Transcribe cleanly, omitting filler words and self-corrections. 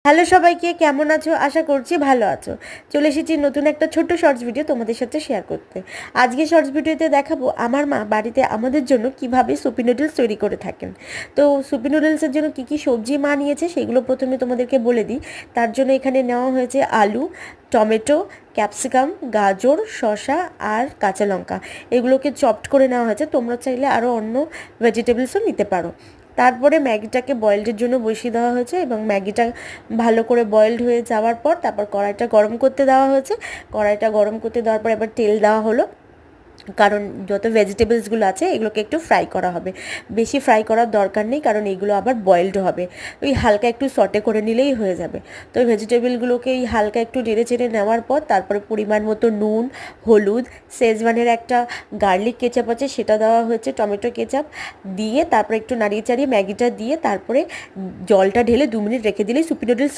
Hello সবাইকে, কেমন আছো? আশা করছি ভালো আছো। চলে এসেছি নতুন একটা ছোট্ট শর্টস ভিডিও তোমাদের সাথে শেয়ার করতে। আজকে শর্টস ভিডিওতে দেখাবো আমার মা বাড়িতে আমাদের জন্য কিভাবে সুপি নুডলস তৈরি করে থাকেন। তো সুপি নুডলসের জন্য কী কী সবজি মা নিয়েছে সেগুলো প্রথমে তোমাদেরকে বলে দিই। তার জন্য এখানে নেওয়া হয়েছে আলু, টমেটো, ক্যাপসিকাম, গাজর, শসা আর কাঁচা লঙ্কা। এগুলোকে চপড করে নেওয়া হয়েছে। তোমরা চাইলে আরও অন্য ভেজিটেবলসও নিতে পারো। তারপরে ম্যাগিটাকে বয়েলডের জন্য বসিয়ে দেওয়া হয়েছে এবং ম্যাগিটা ভালো করে বয়েলড হয়ে যাওয়ার পর তারপর কড়াইটা গরম করতে দেওয়া হয়েছে। কড়াইটা গরম করতে দেওয়ার পর এবার তেল দেওয়া হলো, কারণ যত ভেজিটেবলসগুলো আছে এগুলোকে একটু ফ্রাই করা হবে। বেশি ফ্রাই করার দরকার নেই, কারণ এগুলো আবার বয়েলড হবে। ওই হালকা একটু সটে করে নিলেই হয়ে যাবে। তো ওই ভেজিটেবলগুলোকে এই হালকা একটু নেড়ে চেড়ে নেওয়ার পর তারপরে পরিমাণ মতো নুন, হলুদ, শেজওয়ানের একটা গার্লিক কেচাপ আছে সেটা দেওয়া হয়েছে, টমেটো কেচাপ দিয়ে তারপরে একটু নাড়িয়ে চাড়িয়ে ম্যাগিটা দিয়ে তারপরে জলটা ঢেলে 2 মিনিট রেখে দিলেই সুপি নুডলস